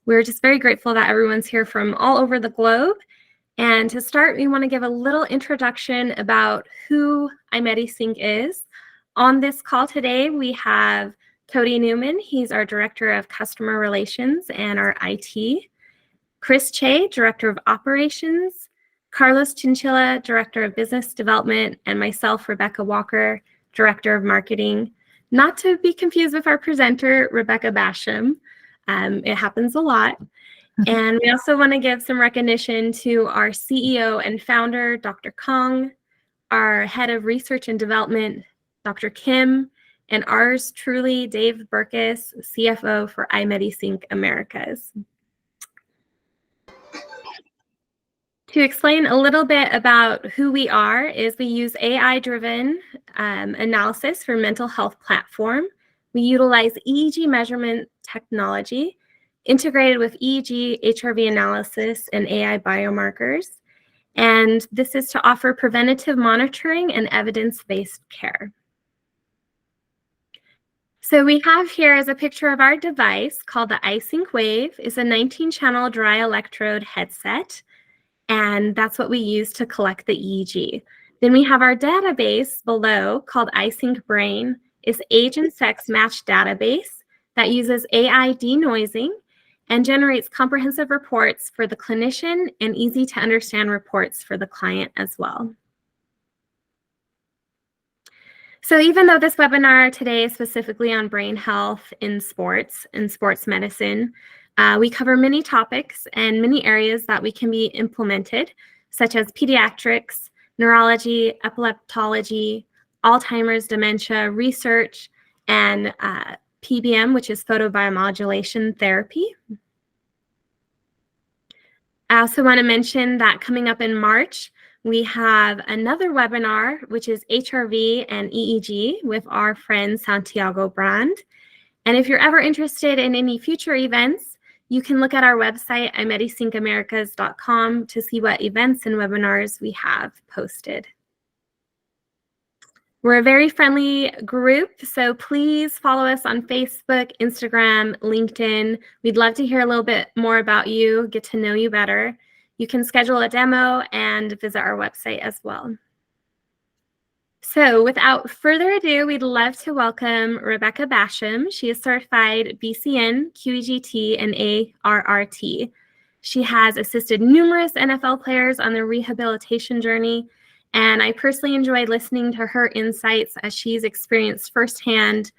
We're just very grateful that everyone's here from all over the globe. And to start, we want to give a little introduction about who iMediSync is. On this call today, we have Cody Newman. He's our Director of Customer Relations and our IT. Chris Che, Director of Operations. Carlos Chinchilla, Director of Business Development, and myself, Rebecca Walker, Director of Marketing. Not to be confused with our presenter, Becky Bassham. It happens a lot. And we also want to give some recognition to our CEO and founder, Dr. Kong, our Head of Research and Development, Dr. Kim, and ours truly, Dave Burkus, CFO for iMediSync Americas. To explain a little bit about who we are is we use AI-driven analysis for mental health platform. We utilize EEG measurement technology integrated with EEG, HRV analysis, and AI biomarkers. And this is to offer preventative monitoring and evidence-based care. So we have here is a picture of our device called the iSync Wave. It's a 19-channel dry electrode headset. And that's what we use to collect the EEG. Then we have our database below called iSync Brain. It's age and sex matched database that uses AI denoising and generates comprehensive reports for the clinician and easy to understand reports for the client as well. So even though this webinar today is specifically on brain health in sports and sports medicine, we cover many topics and many areas that we can be implemented, such as pediatrics, neurology, epileptology, Alzheimer's, dementia, research, and PBM, which is photobiomodulation therapy. I also want to mention that coming up in March, we have another webinar, which is HRV and EEG with our friend Santiago Brand. And if you're ever interested in any future events, you can look at our website, iMediSyncAmericas.com, to see what events and webinars we have posted. We're a very friendly group, so please follow us on Facebook, Instagram, LinkedIn. We'd love to hear a little bit more about you, get to know you better. You can schedule a demo and visit our website as well. So without further ado, we'd love to welcome Becky Bassham. She is certified BCN, qEEGT, and ARRT. She has assisted numerous NFL players on their rehabilitation journey, and I personally enjoyed listening to her insights as she's experienced firsthand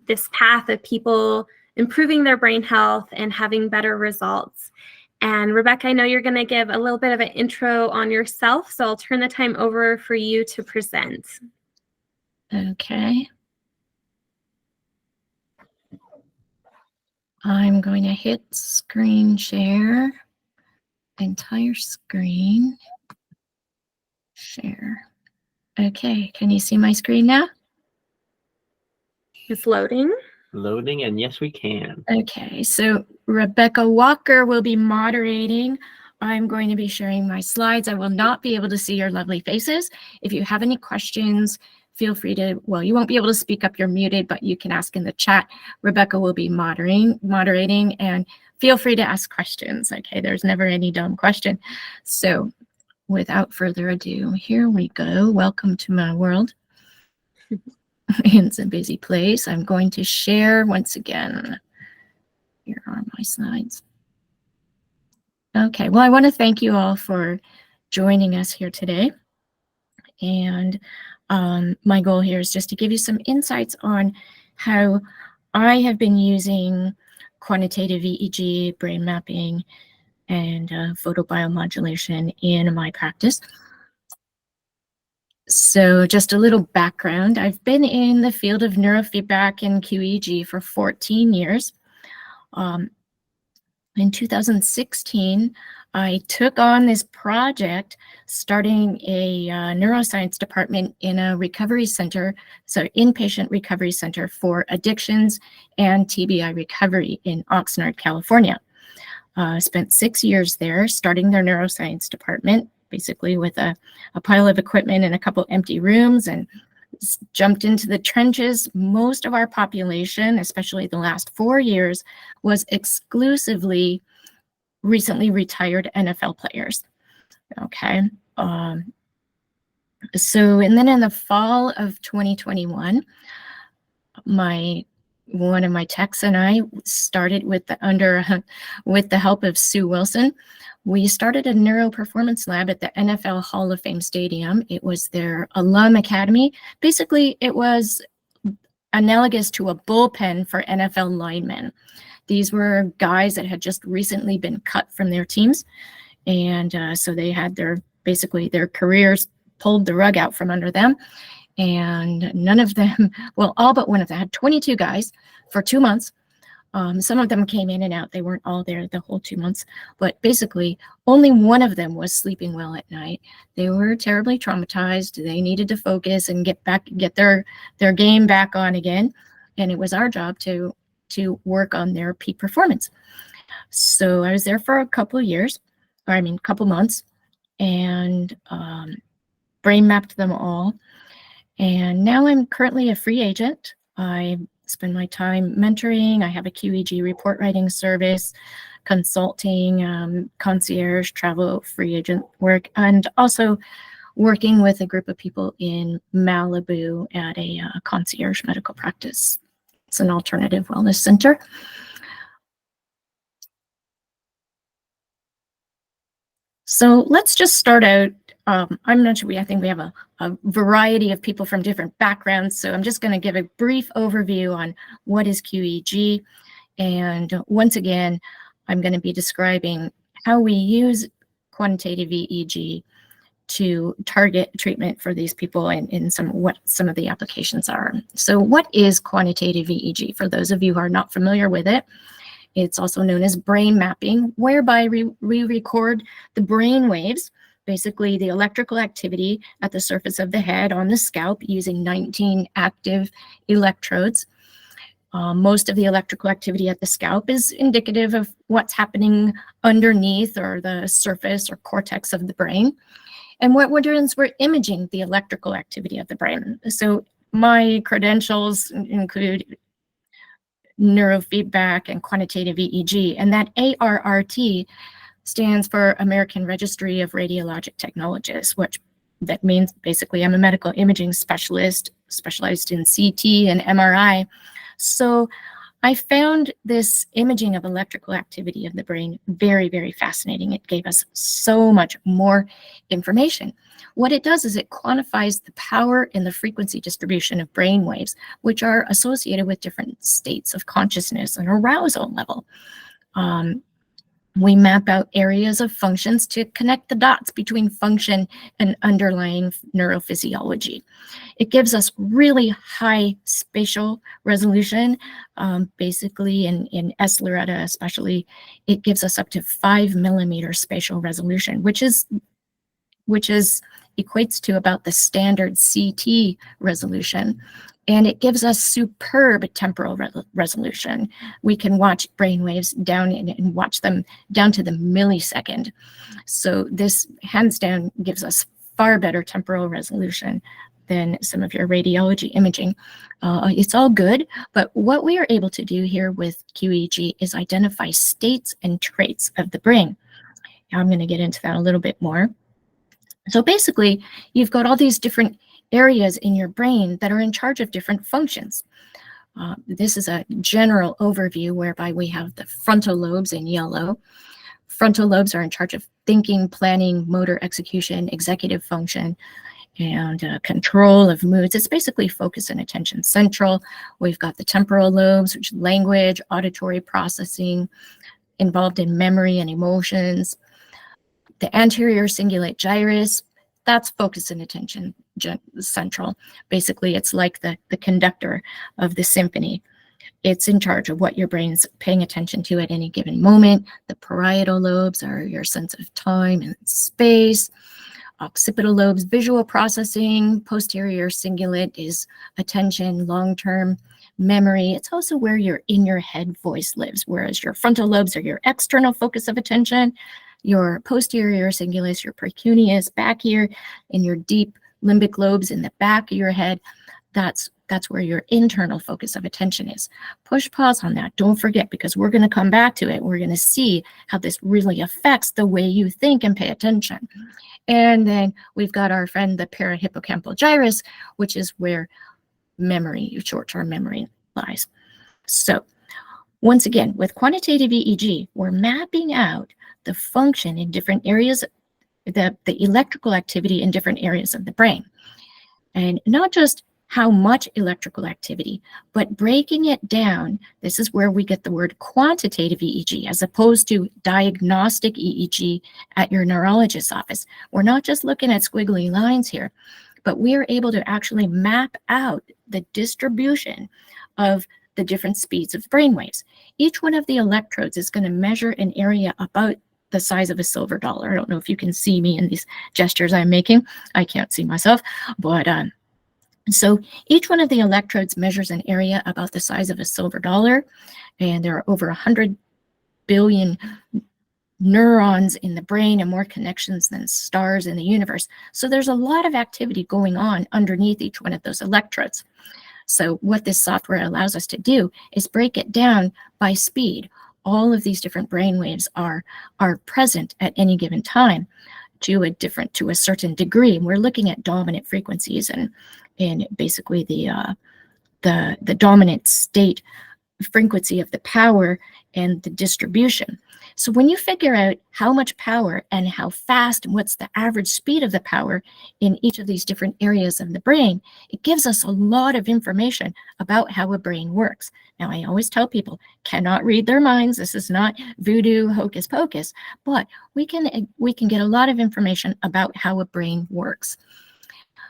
this path of people improving their brain health and having better results. And Rebecca, I know you're going to give a little bit of an intro on yourself, so I'll turn the time over for you to present. Okay. I'm going to hit screen share, entire screen, share. Okay, can you see my screen now? It's loading. Loading, and yes, we can. Okay, so Rebecca Walker will be moderating. I'm going to be sharing my slides. I will not be able to see your lovely faces. If you have any questions, feel free to, well, you won't be able to speak up, you're muted, but you can ask in the chat. Rebecca will be moderating, and feel free to ask questions. Okay, there's never any dumb question. So without further ado, here we go. Welcome to my world. It's a busy place. I'm going to share once again. Here are my slides. Okay, well, I want to thank you all for joining us here today. And my goal here is just to give you some insights on how I have been using quantitative EEG, brain mapping, and photobiomodulation in my practice. So just a little background. I've been in the field of neurofeedback and qEEG for 14 years. In 2016, I took on this project starting a neuroscience department in a recovery center, so inpatient recovery center for addictions and TBI recovery in Oxnard, California. Spent 6 years there starting their neuroscience department, basically with a pile of equipment and a couple empty rooms, and jumped into the trenches. Most of our population, especially the last 4 years, was exclusively recently retired NFL players. Okay. And then in the fall of 2021, one of my techs and I started with the help of Sue Wilson. We started a neuro performance lab at the NFL Hall of Fame Stadium. It was their alum academy. Basically, it was analogous to a bullpen for NFL linemen. These were guys that had just recently been cut from their teams. And so they had their careers pulled the rug out from under them. And none of them, well, all but one of them, had 22 guys for 2 months. Some of them came in and out. They weren't all there the whole 2 months. But basically, only one of them was sleeping well at night. They were terribly traumatized. They needed to focus and get their game back on again. And it was our job to work on their peak performance. So I was there for a couple months, and brain mapped them all. And now I'm currently a free agent. I spend my time mentoring. I have a qEEG report writing service, consulting, concierge, travel, free agent work, and also working with a group of people in Malibu at a concierge medical practice. It's an alternative wellness center. So let's just start out. I'm not sure, I think we have a variety of people from different backgrounds. So I'm just going to give a brief overview on what is qEEG. And once again, I'm going to be describing how we use quantitative EEG to target treatment for these people and what some of the applications are. So what is quantitative EEG? For those of you who are not familiar with it, it's also known as brain mapping, whereby we record the brain waves, basically the electrical activity at the surface of the head on the scalp using 19 active electrodes. Most of the electrical activity at the scalp is indicative of what's happening underneath or the surface or cortex of the brain. And what we're doing is we're imaging the electrical activity of the brain. So my credentials include neurofeedback and quantitative EEG, and that ARRT stands for American Registry of Radiologic Technologists, that means basically I'm a medical imaging specialist specialized in CT and MRI. So I found this imaging of electrical activity of the brain very, very fascinating. It gave us so much more information. What it does is it quantifies the power and the frequency distribution of brain waves, which are associated with different states of consciousness and arousal level. We map out areas of functions to connect the dots between function and underlying neurophysiology. It gives us really high spatial resolution. Basically, in S-Loretta especially, it gives us up to 5 millimeter spatial resolution, which equates to about the standard CT resolution. And it gives us superb temporal resolution. We can watch brainwaves down and watch them down to the millisecond. So this hands down gives us far better temporal resolution than some of your radiology imaging. It's all good, but what we are able to do here with qEEG is identify states and traits of the brain. Now I'm going to get into that a little bit more. So basically, you've got all these different areas in your brain that are in charge of different functions. This is a general overview whereby we have the frontal lobes in yellow. Frontal lobes are in charge of thinking, planning, motor execution, executive function, and control of moods. It's basically focus and attention central. We've got the temporal lobes, which is language, auditory processing, involved in memory and emotions. The anterior cingulate gyrus, that's focus and attention central. Basically, it's like the conductor of the symphony. It's in charge of what your brain's paying attention to at any given moment. The parietal lobes are your sense of time and space. Occipital lobes, visual processing. Posterior cingulate is attention, long-term memory. It's also where your in your head voice lives, whereas your frontal lobes are your external focus of attention. Your posterior cingulus, your precuneus back here, and your deep limbic lobes in the back of your head that's where your internal focus of attention is. Push pause on that. Don't forget, because we're going to come back to it. We're going to see how this really affects the way you think and pay attention. And then we've got our friend, the parahippocampal gyrus, which is where memory, short-term memory lies. So once again, with quantitative EEG, we're mapping out the function in different areas, the electrical activity in different areas of the brain. And not just how much electrical activity, but breaking it down. This is where we get the word quantitative EEG, as opposed to diagnostic EEG at your neurologist's office. We're not just looking at squiggly lines here, but we are able to actually map out the distribution of the different speeds of brainwaves. Each one of the electrodes is going to measure an area about the size of a silver dollar. I don't know if you can see me in these gestures I'm making. I can't see myself, but so each one of the electrodes measures an area about the size of a silver dollar, and there are over 100 billion neurons in the brain and more connections than stars in the universe. So there's a lot of activity going on underneath each one of those electrodes. So what this software allows us to do is break it down by speed. All of these different brain waves are present at any given time to a certain degree. We're looking at dominant frequencies and basically the dominant state frequency of the power and the distribution. So when you figure out how much power and how fast and what's the average speed of the power in each of these different areas of the brain, it gives us a lot of information about how a brain works. Now, I always tell people, cannot read their minds. This is not voodoo hocus pocus, but we can get a lot of information about how a brain works.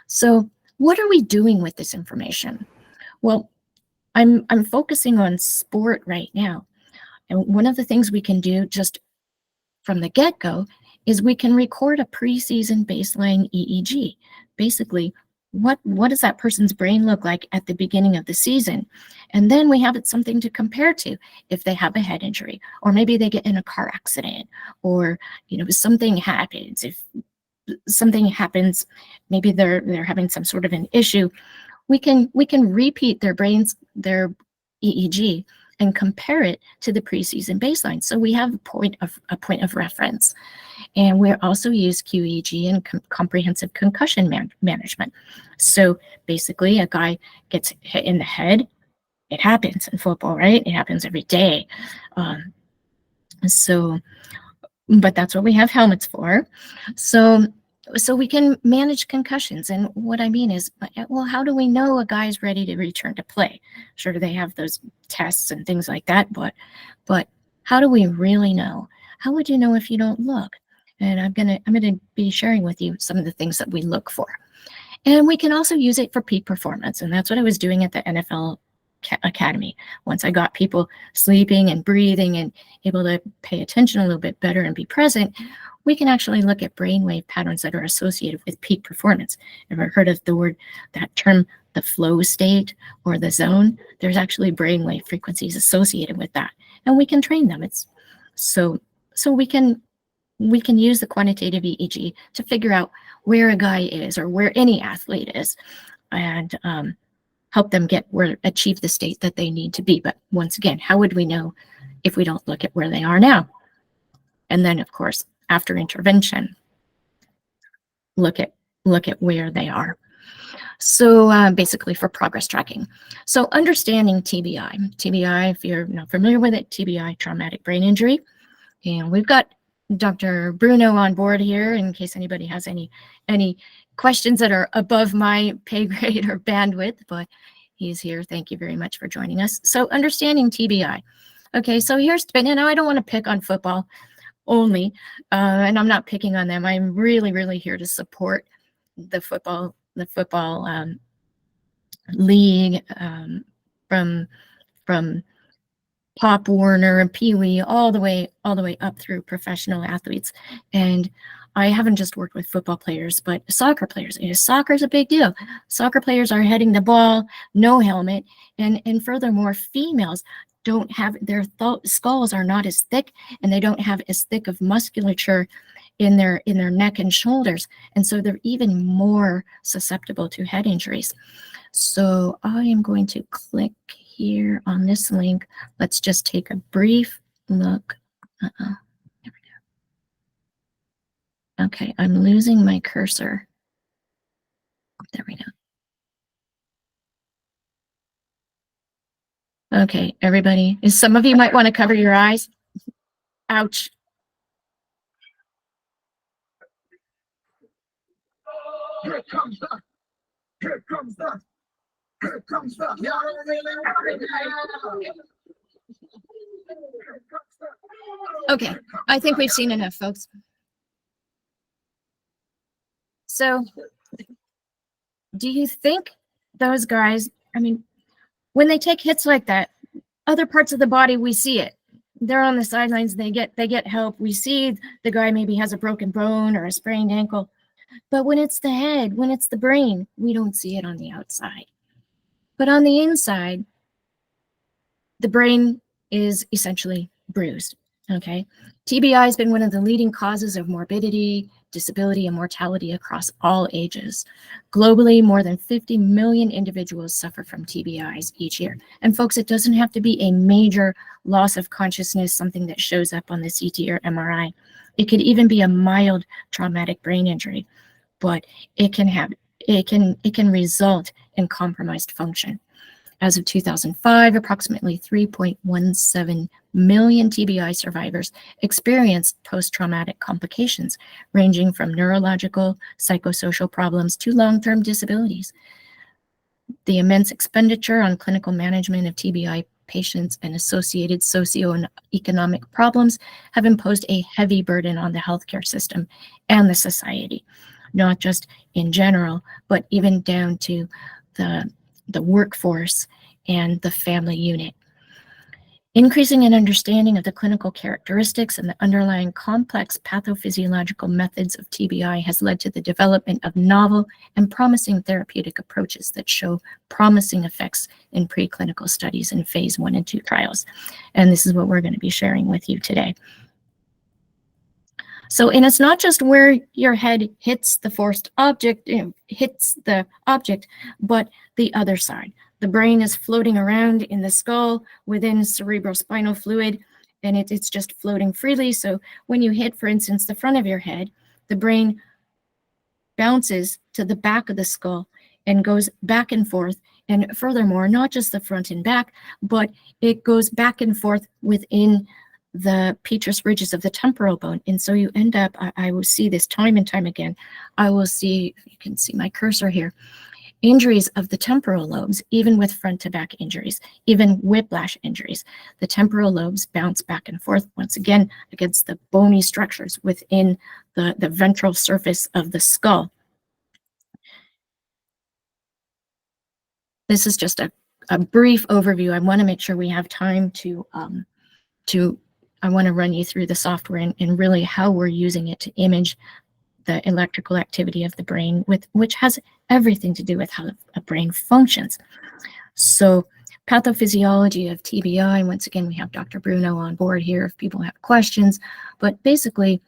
So what are we doing with this information? Well, I'm focusing on sport right now. And one of the things we can do just from the get-go is we can record a preseason baseline EEG. Basically, what does that person's brain look like at the beginning of the season? And then we have something to compare to if they have a head injury, or maybe they get in a car accident, or something happens. If something happens, maybe they're having some sort of an issue, we can repeat their EEG and compare it to the preseason baseline. So we have a point of reference. And we also use qEEG and comprehensive concussion management. So basically, a guy gets hit in the head. It happens in football, right? It happens every day. But that's what we have helmets for. So we can manage concussions. And what I mean is, well, how do we know a guy's ready to return to play? Sure, they have those tests and things like that, but how do we really know? How would you know if you don't look? And I'm gonna be sharing with you some of the things that we look for. And we can also use it for peak performance. And that's what I was doing at the NFL Academy. Once I got people sleeping and breathing and able to pay attention a little bit better and be present, we can actually look at brainwave patterns that are associated with peak performance. Ever heard of that term, the flow state or the zone? There's actually brainwave frequencies associated with that, and we can train them. So we can use the quantitative EEG to figure out where a guy is or where any athlete is, and help them achieve the state that they need to be. But once again, how would we know if we don't look at where they are now? And then, of course, after intervention, look at where they are. So basically for progress tracking. So understanding TBI, if you're not familiar with it, TBI, traumatic brain injury. And we've got Dr. Bruno on board here in case anybody has any questions that are above my pay grade or bandwidth, but he's here. Thank you very much for joining us. So understanding TBI. Okay, so here's, and I don't want to pick on football only, and I'm not picking on them. I'm really, really here to support the football league, from Pop Warner and Pee Wee all the way up through professional athletes. And I haven't just worked with football players, but soccer players. Soccer is a big deal. Soccer players are heading the ball, no helmet, and furthermore, females don't have, their skulls are not as thick, and they don't have as thick of musculature in their neck and shoulders, and so they're even more susceptible to head injuries. So I am going to click here on this link. Let's just take a brief look. There we go. Okay, I'm losing my cursor. There we go. Okay, everybody, some of you might want to cover your eyes. Ouch. Here comes the, here comes the, here comes the. Okay, I think we've seen enough, folks. So, do you think those guys, I mean, when they take hits like that, other parts of the body, we see it. They're on the sidelines, they get help. We see the guy maybe has a broken bone or a sprained ankle. But when it's the head, when it's the brain, we don't see it on the outside. But on the inside, the brain is essentially bruised, okay? TBI has been one of the leading causes of morbidity, disability, and mortality across all ages. Globally, more than 50 million individuals suffer from TBIs each year. And folks, it doesn't have to be a major loss of consciousness, something that shows up on the CT or MRI. It could even be a mild traumatic brain injury, but it can result in compromised function. As of 2005, approximately 3.17 million TBI survivors experienced post-traumatic complications, ranging from neurological, psychosocial problems to long-term disabilities. The immense expenditure on clinical management of TBI patients and associated socioeconomic problems have imposed a heavy burden on the healthcare system and the society, not just in general, but even down to the workforce and the family unit. Increasing an understanding of the clinical characteristics and the underlying complex pathophysiological methods of TBI has led to the development of novel and promising therapeutic approaches that show promising effects in preclinical studies in phase 1 and 2 trials. And this is what we're going to be sharing with you today. So, and it's not just where your head hits the forced object, hits the object, but the other side. The brain is floating around in the skull within cerebrospinal fluid, and it's just floating freely. So when you hit, for instance, the front of your head, the brain bounces to the back of the skull and goes back and forth. And furthermore, not just the front and back, but it goes back and forth within the petrous ridges of the temporal bone. And so you end up, I will see this time and time again, I will see, you can see my cursor here, injuries of the temporal lobes, even with front to back injuries, even whiplash injuries. The temporal lobes bounce back and forth once again against the bony structures within the ventral surface of the skull. This is just a brief overview. I want to make sure we have time I want to run you through the software and really how we're using it to image the electrical activity of the brain, which has everything to do with how a brain functions. So pathophysiology of TBI, once again, we have Dr. Bruno on board here if people have questions, but basically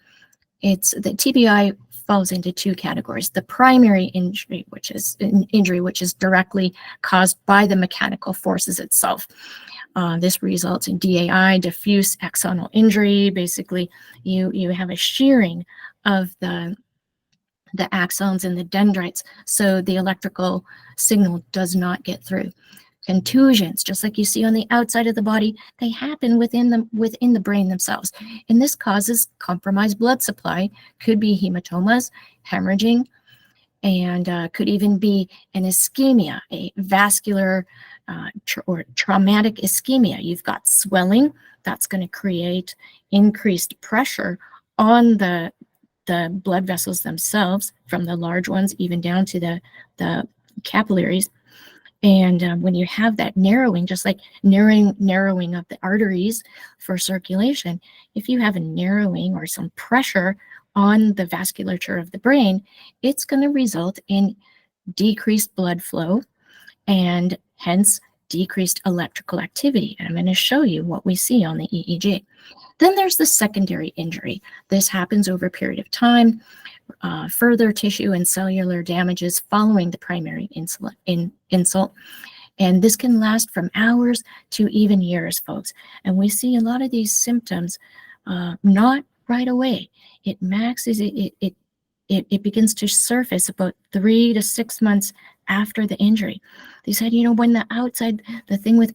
it's the TBI falls into two categories. The primary injury, which is an injury which is directly caused by the mechanical forces itself. This results in DAI, diffuse axonal injury. Basically, you have a shearing of the axons and the dendrites, so the electrical signal does not get through. Contusions, just like you see on the outside of the body, they happen within the brain themselves, and this causes compromised blood supply. Could be hematomas, hemorrhaging, and could even be an ischemia, a vascular or traumatic ischemia. You've got swelling that's going to create increased pressure on the blood vessels themselves, from the large ones even down to the capillaries. And when you have that narrowing, just like narrowing of the arteries for circulation, if you have a narrowing or some pressure on the vasculature of the brain, it's going to result in decreased blood flow and hence decreased electrical activity. And I'm going to show you what we see on the EEG. Then there's the secondary injury. This happens over a period of time, further tissue and cellular damages following the primary insult. And this can last from hours to even years, folks. And we see a lot of these symptoms not right away. It maxes, it begins to surface about 3 to 6 months after the injury. They said, you know, when the outside, the thing with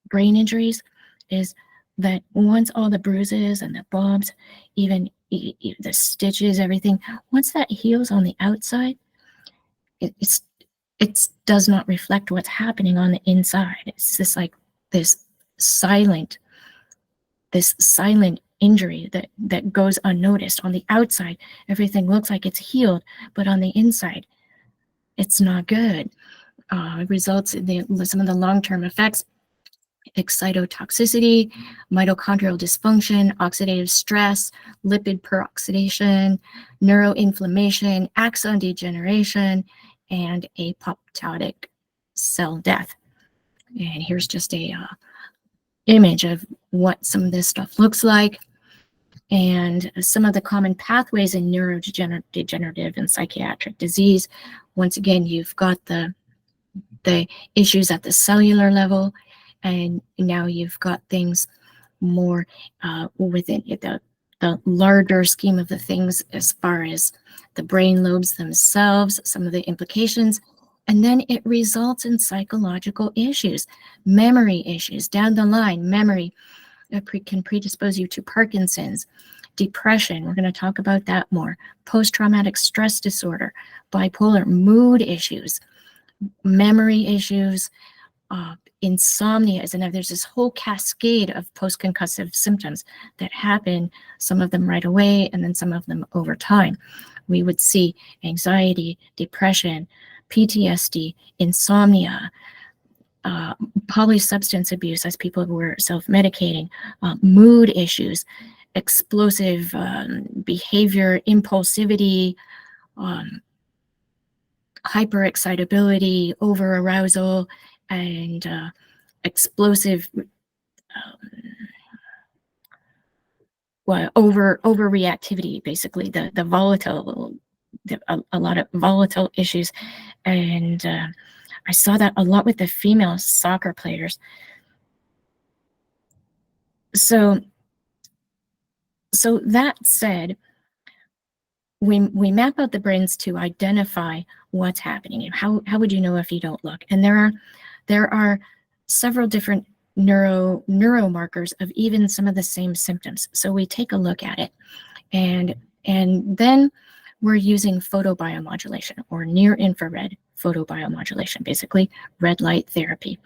brain injuries is that once all the bruises and the bumps, even the stitches, everything, once that heals on the outside, it does not reflect what's happening on the inside. It's just like this silent injury that goes unnoticed. On the outside, everything looks like it's healed, but on the inside, it's not good. It results in some of the long-term effects: excitotoxicity, mitochondrial dysfunction, oxidative stress, lipid peroxidation, neuroinflammation, axon degeneration, and apoptotic cell death. And here's just a image of what some of this stuff looks like, and some of the common pathways in neurodegenerative and psychiatric disease. Once again, you've got the issues at the cellular level, and now you've got things more within the larger scheme of the things as far as the brain lobes themselves, some of the implications. And then it results in psychological issues, memory issues. Down the line, memory can predispose you to Parkinson's, depression. We're going to talk about that more. Post-traumatic stress disorder, bipolar, mood issues, memory issues, insomnia is another. There's this whole cascade of post-concussive symptoms that happen, some of them right away, and then some of them over time. We would see anxiety, depression, PTSD, insomnia, polysubstance abuse as people who were self-medicating, mood issues, explosive behavior, impulsivity, hyperexcitability, overarousal, and explosive overreactivity, basically the volatile, a lot of volatile issues. And I saw that a lot with the female soccer players. So that said, we map out the brains to identify what's happening. And how would you know if you don't look? And there are several different neuromarkers of even some of the same symptoms. So we take a look at it, and then we're using photobiomodulation, or near infrared photobiomodulation, basically red light therapy,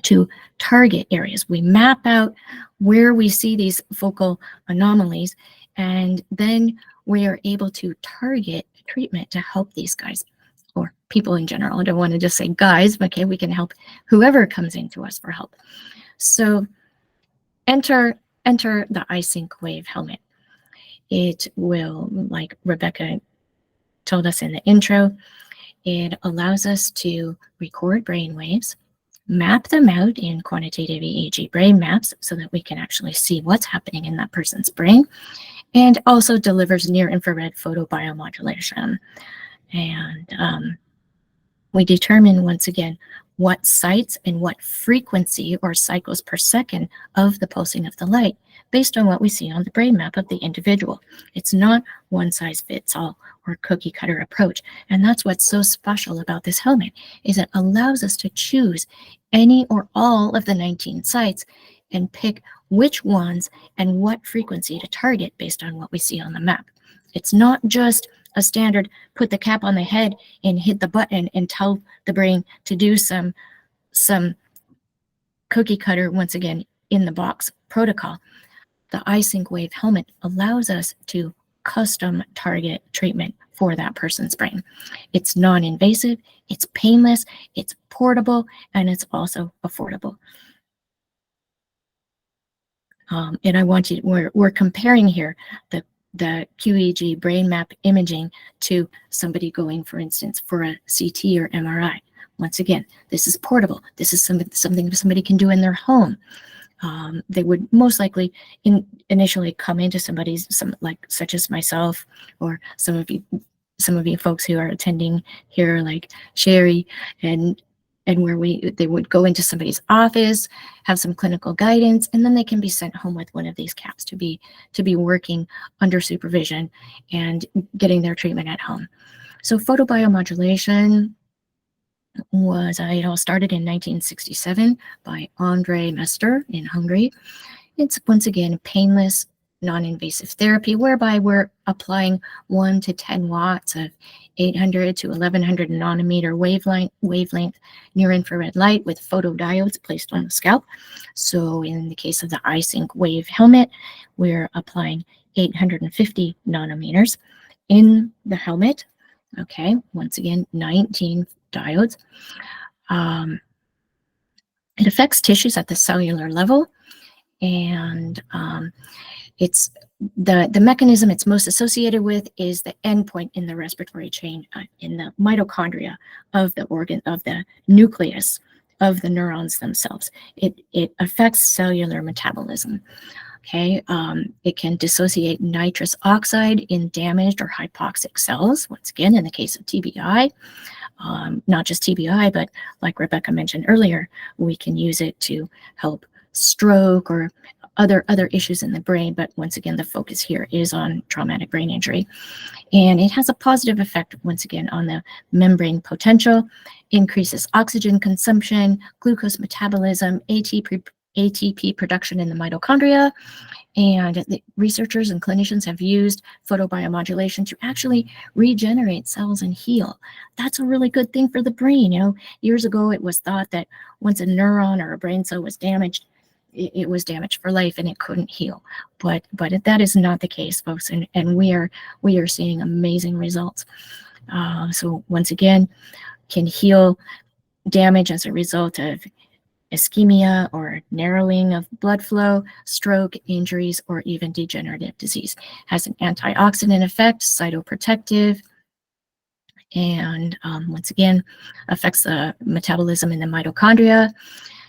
to target areas. We map out where we see these focal anomalies, and then we are able to target treatment to help these guys, or people in general. I don't want to just say guys, but okay, we can help whoever comes into us for help. So enter the iSync Wave helmet. It will, like Rebecca told us in the intro, it allows us to record brain waves, map them out in quantitative EEG brain maps so that we can actually see what's happening in that person's brain, and also delivers near infrared photobiomodulation. And we determine, once again, what sites and what frequency or cycles per second of the pulsing of the light based on what we see on the brain map of the individual. It's not one size fits all or cookie cutter approach. And that's what's so special about this helmet, is it allows us to choose any or all of the 19 sites and pick which ones and what frequency to target based on what we see on the map. It's not just a standard put the cap on the head and hit the button and tell the brain to do some cookie cutter, once again, in the box protocol. The iSync Wave helmet allows us to custom target treatment for that person's brain. It's non-invasive, it's painless, it's portable, and it's also affordable. And I want you, we're comparing here the qEEG brain map imaging to somebody going, for instance, for a CT or MRI. Once again, this is portable. This is something somebody can do in their home. They would most likely initially come into somebody's, such as myself, or some of you folks who are attending here, like Sherry, and where they would go into somebody's office, have some clinical guidance, and then they can be sent home with one of these caps to be working under supervision and getting their treatment at home. So photobiomodulation was started in 1967 by André Mester in Hungary. It's once again painless, non-invasive therapy whereby we're applying 1 to 10 watts of 800 to 1100 nanometer wavelength near-infrared light with photodiodes placed on the scalp. So in the case of the iSync Wave helmet, we're applying 850 nanometers in the helmet. Okay, once again, 19 diodes. It affects tissues at the cellular level, and it's the mechanism it's most associated with is the endpoint in the respiratory chain, in the mitochondria of the organ, of the nucleus of the neurons themselves. It affects cellular metabolism. Okay, it can dissociate nitrous oxide in damaged or hypoxic cells. Once again, in the case of TBI, not just TBI, but like Rebecca mentioned earlier, we can use it to help stroke or other issues in the brain. But once again, the focus here is on traumatic brain injury. And it has a positive effect, once again, on the membrane potential, increases oxygen consumption, glucose metabolism, ATP production in the mitochondria. And the researchers and clinicians have used photobiomodulation to actually regenerate cells and heal. That's a really good thing for the brain. You know, years ago, it was thought that once a neuron or a brain cell was damaged, it was damaged for life and it couldn't heal. But that is not the case, folks. And we are seeing amazing results. So once again, can heal damage as a result of ischemia or narrowing of blood flow, stroke, injuries, or even degenerative disease. Has an antioxidant effect, cytoprotective, and once again, affects the metabolism in the mitochondria.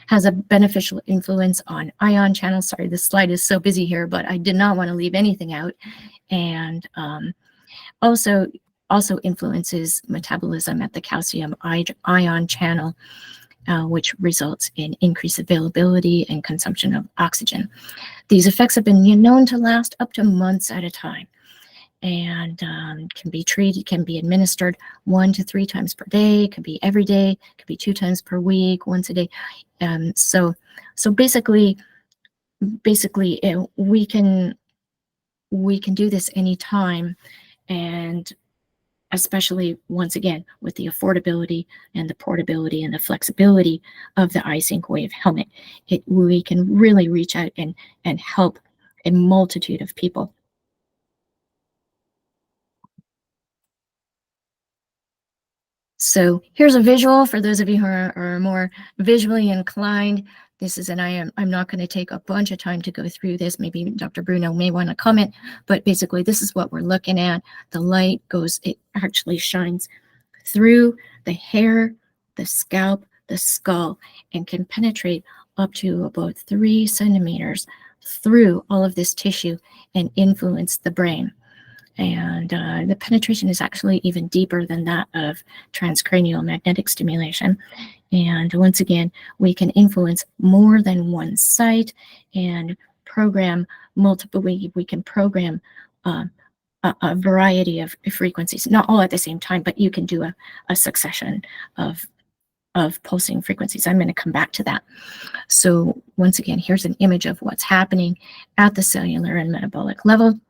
Has a beneficial influence on ion channels. Sorry, this slide is so busy here, but I did not want to leave anything out. And also influences metabolism at the calcium ion channel, which results in increased availability and consumption of oxygen. These effects have been known to last up to months at a time, and can be administered 1 to 3 times per day, could be every day, could be 2 times per week, once a day. So basically we can do this anytime, and especially, once again, with the affordability and the portability and the flexibility of the iSync Wave helmet, we can really reach out and help a multitude of people. So here's a visual for those of you who are more visually inclined. This is, and I'm not going to take a bunch of time to go through this. Maybe Dr. Bruno may want to comment, but basically this is what we're looking at. The light it actually shines through the hair, the scalp, the skull, and can penetrate up to about 3 centimeters through all of this tissue and influence the brain. And the penetration is actually even deeper than that of transcranial magnetic stimulation. And once again, we can influence more than one site and program multiple. We can program a variety of frequencies, not all at the same time, but you can do a succession of pulsing frequencies. I'm going to come back to that. So once again, here's an image of what's happening at the cellular and metabolic level.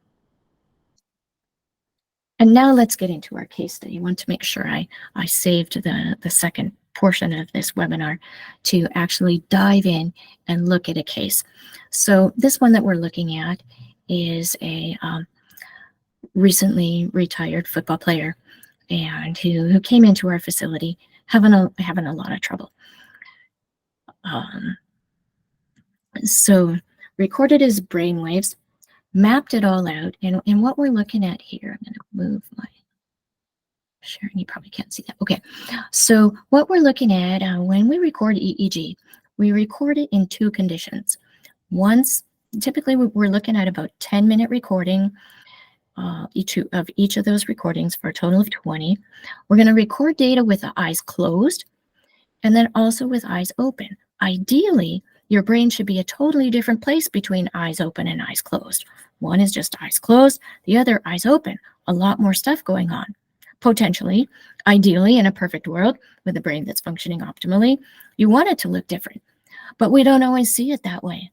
And now let's get into our case study. I want to make sure I saved the second portion of this webinar to actually dive in and look at a case. So this one that we're looking at is a recently retired football player, and who came into our facility having a lot of trouble. So recorded his brain waves, mapped it all out, and what we're looking at here, I'm going to move my sharing. You probably can't see that. Okay, so what we're looking at when we record EEG, we record it in 2 conditions. Once, typically we're looking at about 10-minute recording, each of those recordings for a total of 20. We're going to record data with the eyes closed and then also with eyes open. Ideally, your brain should be a totally different place between eyes open and eyes closed. One is just eyes closed, the other eyes open. A lot more stuff going on. Potentially, ideally, in a perfect world with a brain that's functioning optimally, you want it to look different, but we don't always see it that way.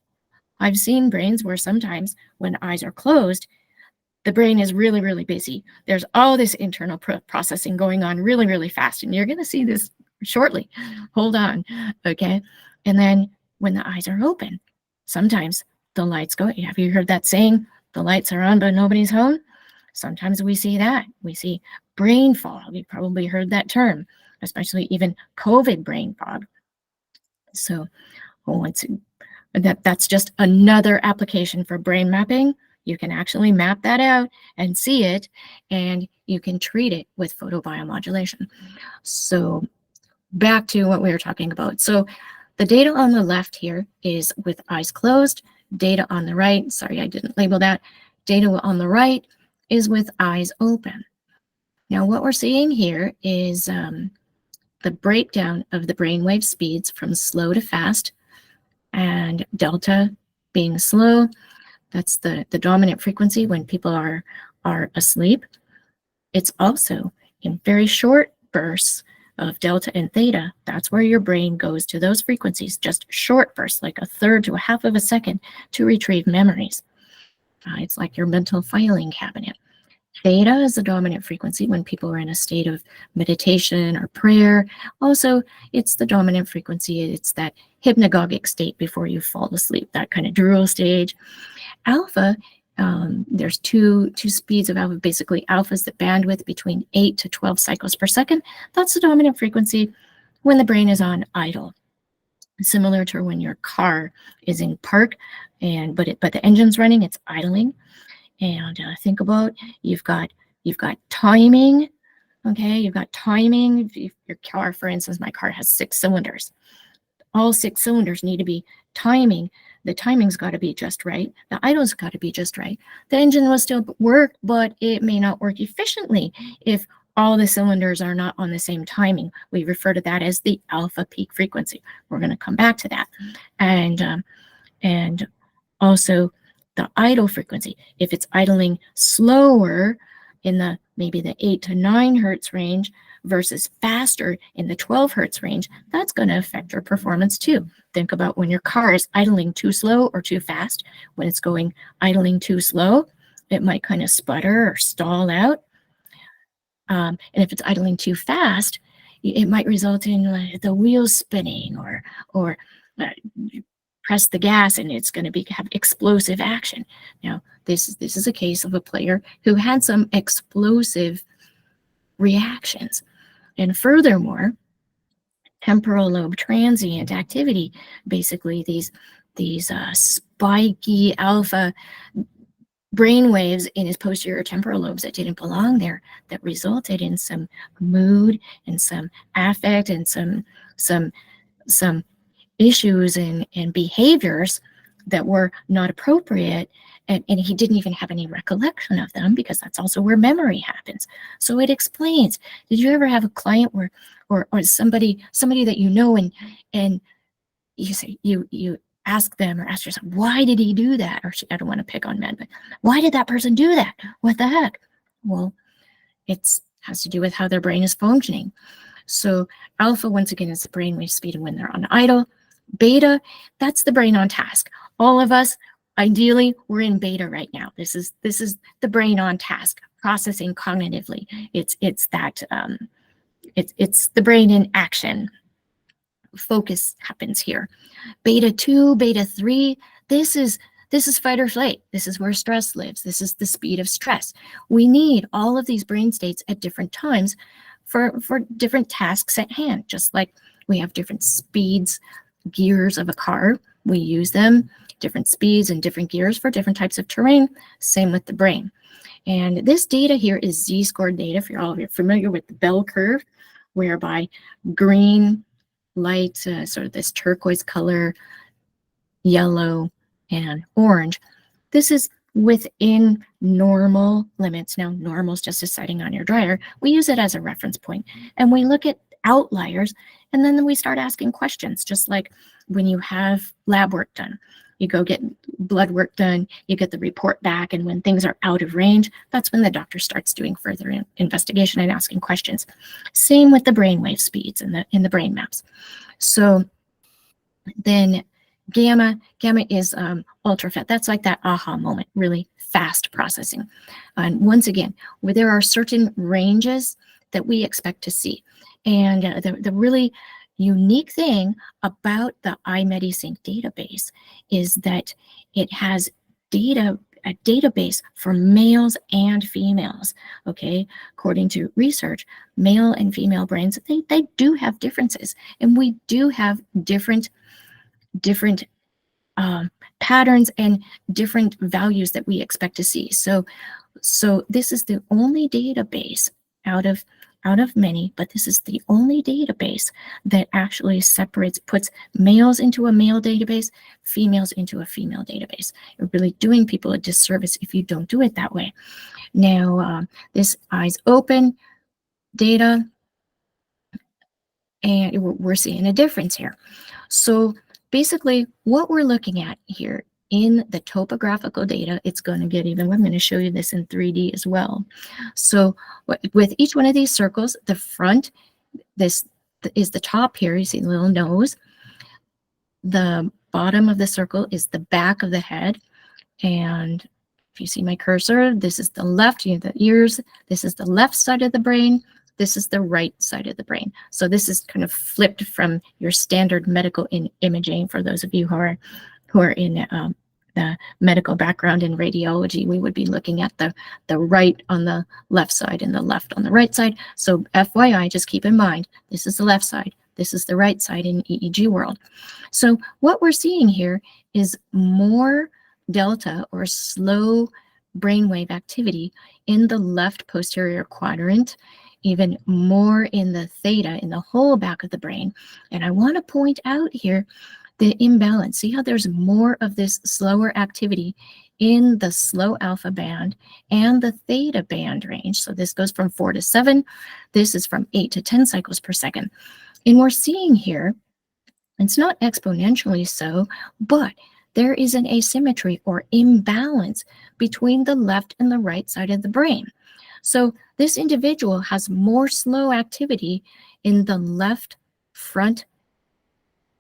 I've seen brains where sometimes when eyes are closed, the brain is really, really busy. There's all this internal processing going on really, really fast. And you're going to see this shortly. Hold on. Okay. And then when the eyes are open, sometimes the lights go. Have you heard that saying? The lights are on, but nobody's home. Sometimes we see that. We see brain fog. You've probably heard that term, especially even COVID brain fog. So that's just another application for brain mapping. You can actually map that out and see it, and you can treat it with photobiomodulation. So back to what we were talking about. So the data on the left here is with eyes closed. Data on the right, sorry, I didn't label that. Data on the right is with eyes open. Now what we're seeing here is the breakdown of the brainwave speeds from slow to fast, and delta being slow. That's the dominant frequency when people are asleep. It's also in very short bursts of delta and theta. That's where your brain goes to those frequencies, just short bursts, like a third to a half of a second, to retrieve memories. It's like your mental filing cabinet. Theta is the dominant frequency when people are in a state of meditation or prayer. Also, it's the dominant frequency. It's that hypnagogic state before you fall asleep, that kind of drool stage. Alpha, there's two speeds of alpha. Basically, alpha is the bandwidth between 8 to 12 cycles per second. That's the dominant frequency when the brain is on idle. Similar to when your car is in park, but the engine's running, it's idling. And think about, you've got timing. Okay, you've got timing. If your car, for instance, my car has 6 cylinders. All 6 cylinders need to be timing. The timing's got to be just right. The idle's got to be just right. The engine will still work, but it may not work efficiently if all the cylinders are not on the same timing. We refer to that as the alpha peak frequency. We're going to come back to that. And also the idle frequency. If it's idling slower in maybe the 8 to 9 hertz range versus faster in the 12 hertz range, that's going to affect your performance too. Think about when your car is idling too slow or too fast. When it's going idling too slow, it might kind of sputter or stall out. And if it's idling too fast, it might result in the wheels spinning or press the gas and it's going to have explosive action. Now, this is a case of a player who had some explosive reactions. And furthermore, temporal lobe transient activity, basically these spiky alpha brain waves in his posterior temporal lobes that didn't belong there, that resulted in some mood and some affect and some issues and behaviors that were not appropriate, and he didn't even have any recollection of them, because that's also where memory happens. So it explains. Did you ever have a client or somebody that you know, and you say you ask them or ask yourself, why did he do that? Or I don't want to pick on men, but why did that person do that? What the heck? Well, it has to do with how their brain is functioning. So alpha, once again, is the brainwave speed when they're on idle. Beta, that's the brain on task. All of us, ideally, we're in beta right now. This is the brain on task, processing cognitively. It's the brain in action. Focus happens here. Beta 2, beta 3, this is fight or flight. This is where stress lives. This is the speed of stress. We need all of these brain states at different times for different tasks at hand. Just like we have different speeds, gears of a car, we use them, different speeds and different gears for different types of terrain. Same with the brain. And this data here is z-scored data. If you're familiar with the bell curve, whereby green, light, sort of this turquoise color, yellow, and orange. This is within normal limits. Now, normal is just a setting on your dryer. We use it as a reference point, and we look at outliers, and then we start asking questions, just like when you have lab work done. You go get blood work done, you get the report back, and when things are out of range, that's when the doctor starts doing further investigation and asking questions. Same with the brainwave speeds in the brain maps. So then gamma is ultra fast. That's like that aha moment, really fast processing. And once again, where there are certain ranges that we expect to see. And the really unique thing about the iMediSync database is that it has a database for males and females. Okay, according to research, male and female brains, they do have differences, and we do have different patterns and different values that we expect to see. So this is the only database out of many, but this is the only database that actually puts males into a male database, females into a female database. You're really doing people a disservice if you don't do it that way. Now, this eyes open data, and we're seeing a difference here. So basically, what we're looking at here in the topographical data, it's going to get even, I'm going to show you this in 3D as well. So with each one of these circles, the front, this is the top here, you see the little nose. The bottom of the circle is the back of the head. And if you see my cursor, this is the left, you know, the ears, this is the left side of the brain. This is the right side of the brain. So this is kind of flipped from your standard medical imaging. For those of you who are in the medical background in radiology, we would be looking at the right on the left side and the left on the right side. So FYI, just keep in mind, this is the left side, this is the right side in EEG world. So what we're seeing here is more delta or slow brainwave activity in the left posterior quadrant, even more in the theta, in the whole back of the brain. And I want to point out here the imbalance. See how there's more of this slower activity in the slow alpha band and the theta band range. So this goes from 4 to 7. This is from 8 to 10 cycles per second. And we're seeing here, it's not exponentially so, but there is an asymmetry or imbalance between the left and the right side of the brain. So this individual has more slow activity in the left front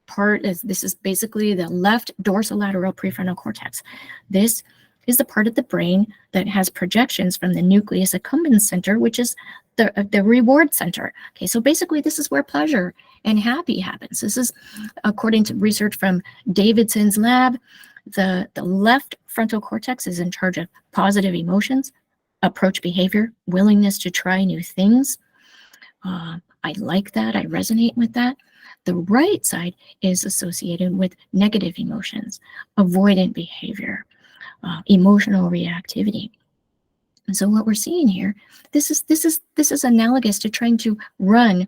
part. This is basically the left dorsolateral prefrontal cortex. This is the part of the brain that has projections from the nucleus accumbens center, which is the reward center. Okay, so basically this is where pleasure and happy happens. This is according to research from Davidson's lab. The left frontal cortex is in charge of positive emotions, approach behavior, willingness to try new things. I like that, I resonate with that. The right side is associated with negative emotions, avoidant behavior, emotional reactivity. And so what we're seeing here, this is analogous to trying to run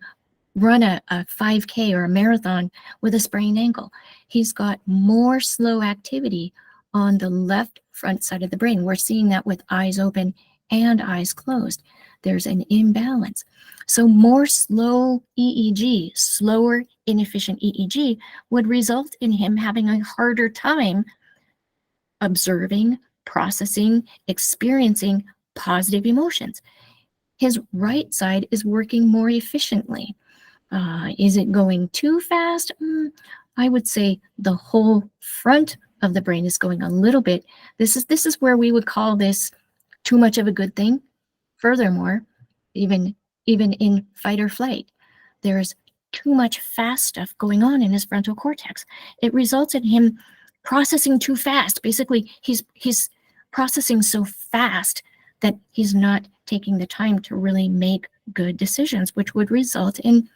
a 5K or a marathon with a sprained ankle. He's got more slow activity on the left front side of the brain. We're seeing that with eyes open and eyes closed. There's an imbalance. So more slow EEG, slower, inefficient EEG would result in him having a harder time observing, processing, experiencing positive emotions. His right side is working more efficiently. Is it going too fast? I would say the whole front of the brain is going a little bit. This is where we would call this too much of a good thing. Furthermore, even in fight or flight, there's too much fast stuff going on in his frontal cortex. It results in him processing too fast. Basically, he's processing so fast that he's not taking the time to really make good decisions, which would result in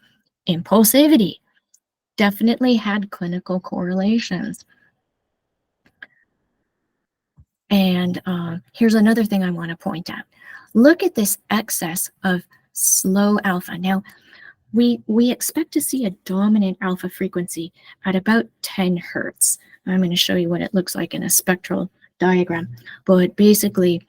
impulsivity. Definitely had clinical correlations. And here's another thing I want to point out. Look at this excess of slow alpha. Now, we expect to see a dominant alpha frequency at about 10 hertz. I'm going to show you what it looks like in a spectral diagram. But basically,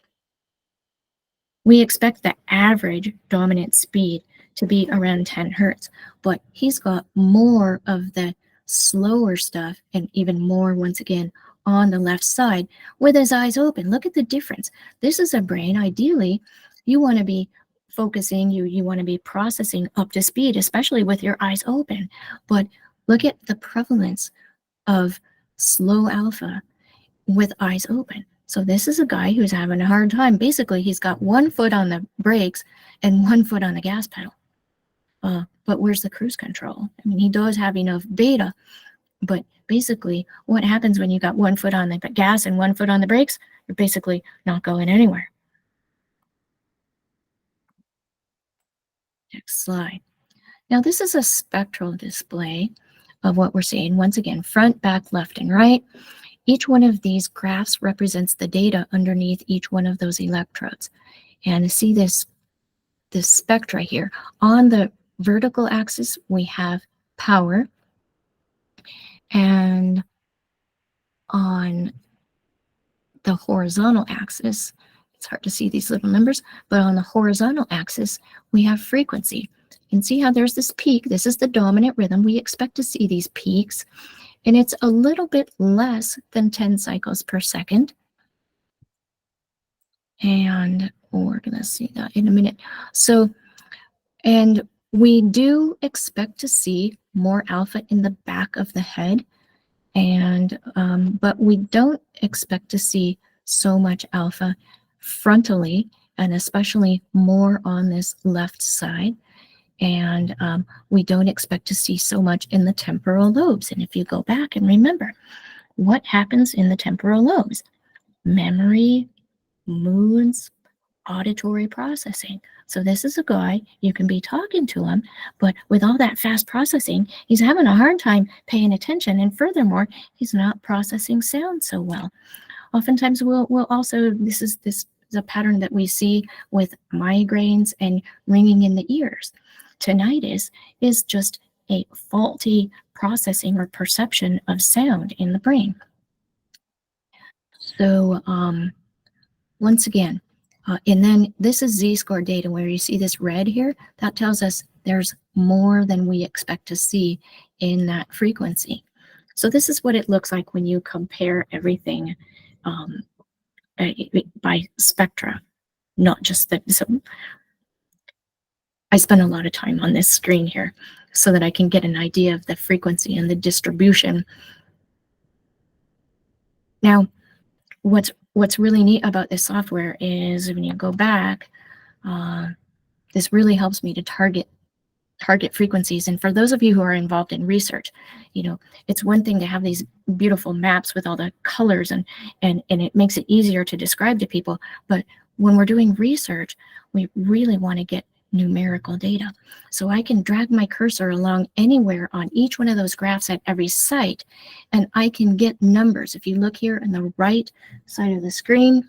we expect the average dominant speed to be around 10 hertz, but he's got more of the slower stuff and even more, once again, on the left side with his eyes open. Look at the difference. This is a brain. Ideally, you want to be focusing, you want to be processing up to speed, especially with your eyes open. But look at the prevalence of slow alpha with eyes open. So this is a guy who's having a hard time. Basically, he's got one foot on the brakes and one foot on the gas pedal. But where's the cruise control? I mean, he does have enough beta, but basically what happens when you got one foot on the gas and one foot on the brakes? You're basically not going anywhere. Next slide. Now this is a spectral display of what we're seeing. Once again, front, back, left, and right. Each one of these graphs represents the data underneath each one of those electrodes. And see this spectra here. On the vertical axis, we have power. And on the horizontal axis, it's hard to see these little numbers, but on the horizontal axis, we have frequency. You can see how there's this peak. This is the dominant rhythm. We expect to see these peaks, and it's a little bit less than 10 cycles per second. And we're going to see that in a minute. So, and we do expect to see more alpha in the back of the head, and but we don't expect to see so much alpha frontally, and especially more on this left side. And we don't expect to see so much in the temporal lobes. And if you go back and remember, what happens in the temporal lobes? Memory, moods, auditory processing. So this is a guy, you can be talking to him, but with all that fast processing, he's having a hard time paying attention. And furthermore, he's not processing sound so well. Oftentimes we'll also, this is a pattern that we see with migraines and ringing in the ears. Tinnitus is just a faulty processing or perception of sound in the brain. So once again, and then this is z-score data where you see this red here. That tells us there's more than we expect to see in that frequency. So this is what it looks like when you compare everything by spectra, not just the. So I spend a lot of time on this screen here so that I can get an idea of the frequency and the distribution. Now, what's really neat about this software is when you go back, this really helps me to target frequencies. And for those of you who are involved in research, you know, it's one thing to have these beautiful maps with all the colors and it makes it easier to describe to people. But when we're doing research, we really want to get numerical data. So I can drag my cursor along anywhere on each one of those graphs at every site, and I can get numbers. If you look here on the right side of the screen,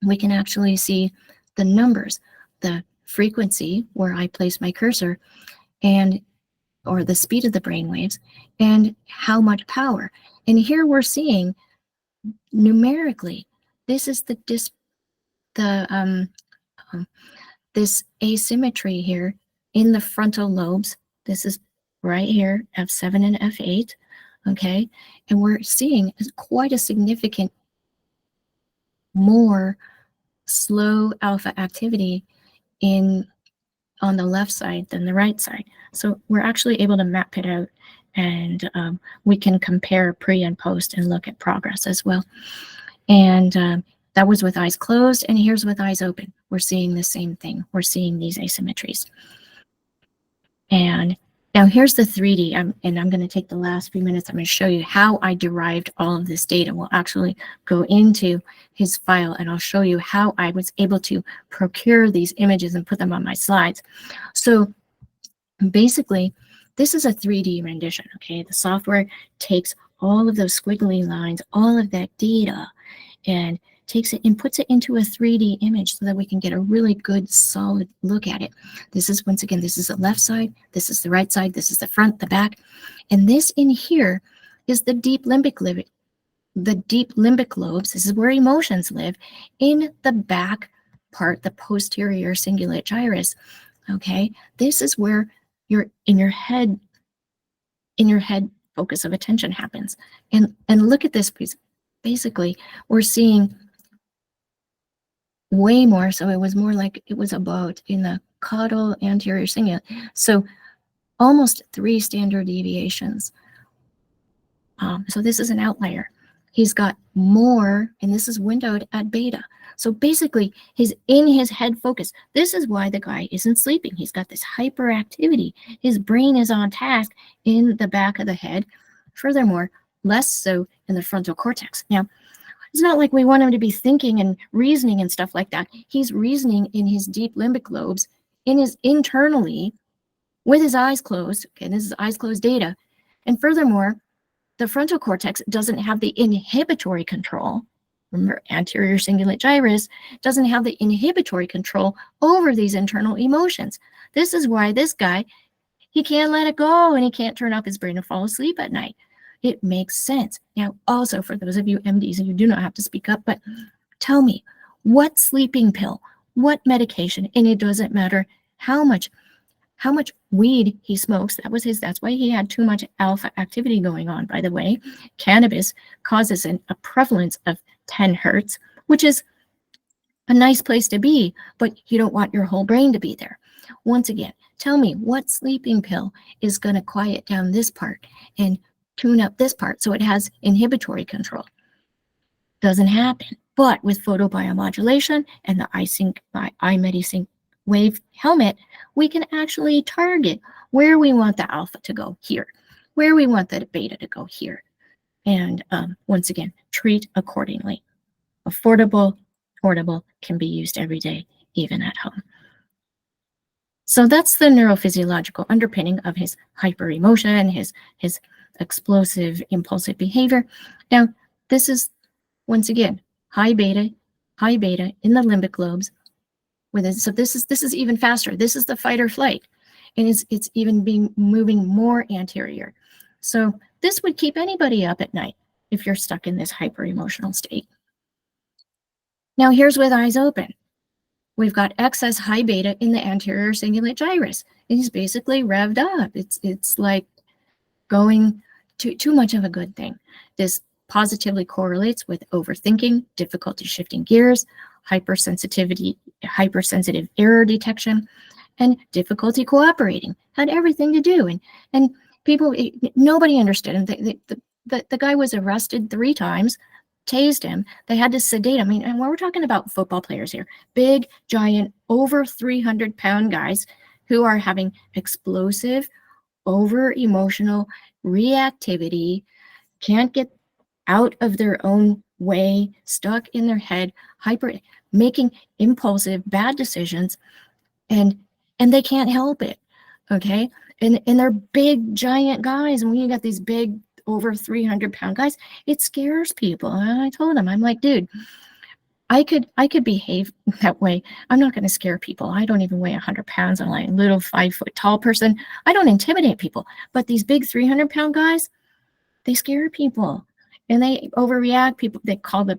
we can actually see the numbers, the frequency where I place my cursor, and or the speed of the brain waves, and how much power. And here we're seeing numerically, this is this asymmetry here in the frontal lobes. This is right here, F7 and F8, okay? And we're seeing quite a significant more slow alpha activity on the left side than the right side. So we're actually able to map it out, and we can compare pre and post and look at progress as well. And that was with eyes closed, and here's with eyes open. We're seeing the same thing. We're seeing these asymmetries. And now here's the 3D, and I'm going to take the last few minutes. I'm going to show you how I derived all of this data. We'll actually go into his file, and I'll show you how I was able to procure these images and put them on my slides. So basically, this is a 3D rendition, okay? The software takes all of those squiggly lines, all of that data, and takes it and puts it into a 3D image so that we can get a really good solid look at it. This is, once again, this is the left side, this is the right side, this is the front, the back, and this in here is the deep limbic lobes. This is where emotions live, in the back part, the posterior cingulate gyrus. Okay, this is where your head focus of attention happens. And look at this piece. Basically, we're seeing way more. So it was more like it was about in the caudal anterior cingulate. So almost 3 standard deviations. So this is an outlier. He's got more, and this is windowed at beta. So basically, he's in his head focus. This is why the guy isn't sleeping. He's got this hyperactivity. His brain is on task in the back of the head. Furthermore, less so in the frontal cortex. Now, it's not like we want him to be thinking and reasoning and stuff like that. He's reasoning in his deep limbic lobes, internally, with his eyes closed. Okay, this is eyes closed data. And furthermore, the frontal cortex doesn't have the inhibitory control. Remember, anterior cingulate gyrus doesn't have the inhibitory control over these internal emotions. This is why this guy, he can't let it go, and he can't turn off his brain and fall asleep at night. It makes sense. Now, also, for those of you MDs, and you do not have to speak up, but tell me, what sleeping pill, what medication, and it doesn't matter how much weed he smokes. That's why he had too much alpha activity going on, by the way. Cannabis causes a prevalence of 10 hertz, which is a nice place to be, but you don't want your whole brain to be there. Once again, tell me what sleeping pill is going to quiet down this part and tune up this part so it has inhibitory control. Doesn't happen. But with photobiomodulation and the iMediSync wave helmet, we can actually target where we want the alpha to go here, where we want the beta to go here. And once again, treat accordingly. Affordable, portable, can be used every day, even at home. So that's the neurophysiological underpinning of his hyperemotion, his explosive, impulsive behavior. Now, this is, once again, high beta in the limbic lobes. So this is even faster. This is the fight or flight, and it's even moving more anterior. So this would keep anybody up at night if you're stuck in this hyper emotional state. Now here's with eyes open. We've got excess high beta in the anterior cingulate gyrus. It's basically revved up. It's like going too much of a good thing. This positively correlates with overthinking, difficulty shifting gears, hypersensitive error detection, and difficulty cooperating. Had everything to do. And people, nobody understood him. The guy was arrested 3 times, tased him. They had to sedate him. I mean, and we're talking about football players here, big, giant, over 300-pound guys who are having explosive, over-emotional reactivity, can't get out of their own way, stuck in their head, making impulsive, bad decisions, and they can't help it, okay? And they're big, giant guys, and when you got these big, over 300-pound guys, it scares people. And I told him, I'm like, dude, I could behave that way. I'm not going to scare people. I don't even weigh 100 pounds. I'm like a little 5-foot tall person. I don't intimidate people. But these big 300-pound guys, they scare people, and they overreact. People, they call them,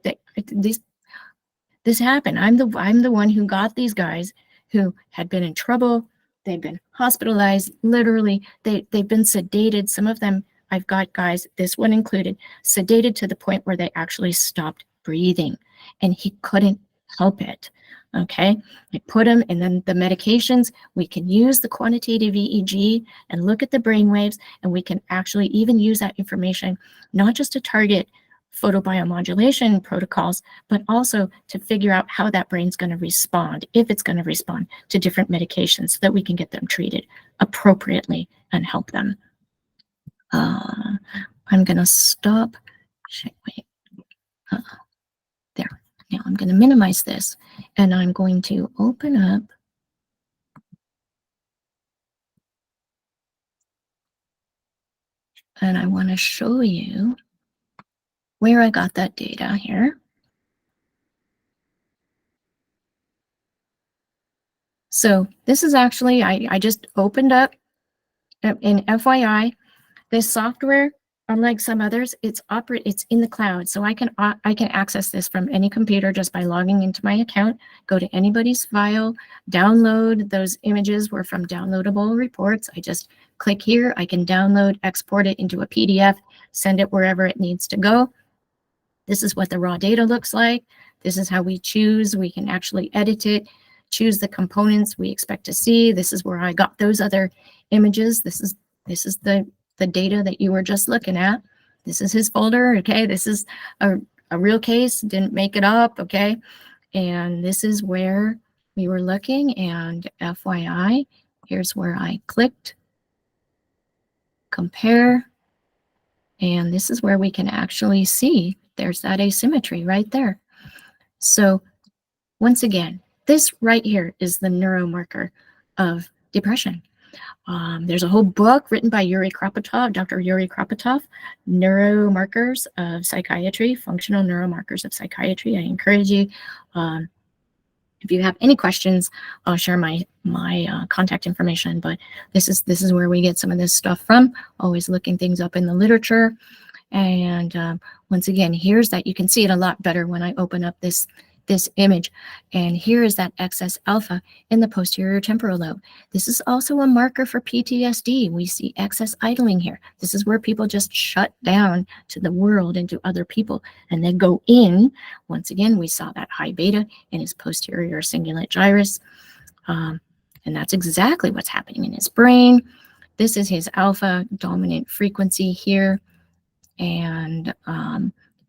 this happened. I'm the one who got these guys who had been in trouble. They've been hospitalized. Literally, they've been sedated. Some of them, I've got guys, this one included, sedated to the point where they actually stopped breathing, and he couldn't help it. Okay, I put him, and then the medications, we can use the quantitative EEG and look at the brain waves, and we can actually even use that information, not just to target photobiomodulation protocols, but also to figure out how that brain's going to respond, if it's going to respond to different medications, so that we can get them treated appropriately and help them. I'm going to stop. Wait. There. Now I'm going to minimize this, and I'm going to open up and I want to show you where I got that data here. So this is actually, I just opened up in FYI, this software unlike some others, it's in the cloud. So I can access this from any computer just by logging into my account, go to anybody's file, download those images were from downloadable reports. I just click here, I can download, export it into a PDF, send it wherever it needs to go. This is what the raw data looks like. This is how we choose. We can actually edit it, choose the components we expect to see. This is where I got those other images. This is the data that you were just looking at. This is his folder, okay? This is a real case, didn't make it up, okay? And this is where we were looking, and FYI, here's where I clicked, compare, and this is where we can actually see there's that asymmetry right there. So once again, this right here is the neuromarker of depression. There's a whole book written by Dr. Yuri Kropotov, Neuromarkers of Psychiatry, Functional Neuromarkers of Psychiatry. I encourage you, if you have any questions, I'll share my contact information, but this is where we get some of this stuff from, always looking things up in the literature. And once again, here's that. You can see it a lot better when I open up this image. And here is that excess alpha in the posterior temporal lobe. This is also a marker for PTSD. We see excess idling here. This is where people just shut down to the world and to other people, and they go in. Once again, we saw that high beta in his posterior cingulate gyrus. And that's exactly what's happening in his brain. This is his alpha dominant frequency here, and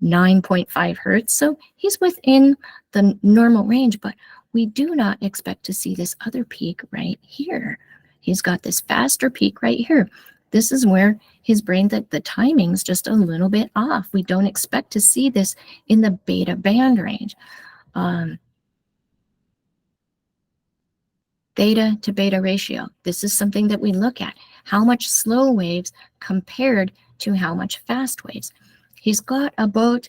9.5 hertz. So he's within the normal range, but we do not expect to see this other peak right here. He's got this faster peak right here. This is where his brain, the timing's just a little bit off. We don't expect to see this in the beta band range. Theta to beta ratio. This is something that we look at. How much slow waves compared to how much fast waves. He's got about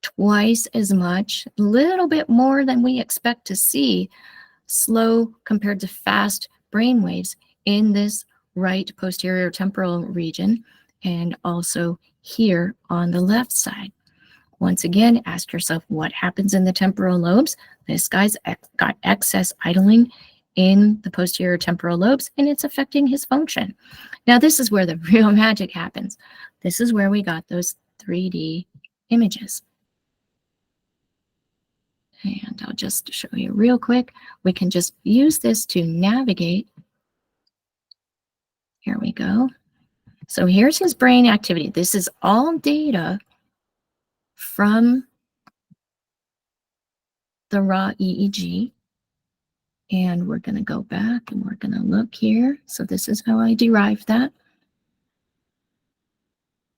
twice as much, a little bit more than we expect to see, slow compared to fast brain waves in this right posterior temporal region, and also here on the left side. Once again, ask yourself what happens in the temporal lobes. This guy's got excess idling in the posterior temporal lobes, and it's affecting his function. Now, this is where the real magic happens. This is where we got those 3D images. And I'll just show you real quick. We can just use this to navigate. Here we go. So here's his brain activity. This is all data from the raw EEG. And we're going to go back and we're going to look here. So this is how I derived that.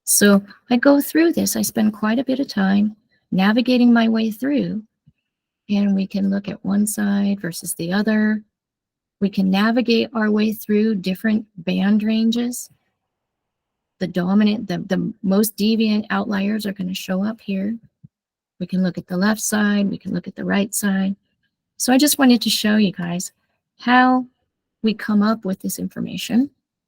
So I go through this. I spend quite a bit of time navigating my way through. And we can look at one side versus the other. We can navigate our way through different band ranges. The dominant, the most deviant outliers are going to show up here. We can look at the left side. We can look at the right side. So I just wanted to show you guys how we come up with this information.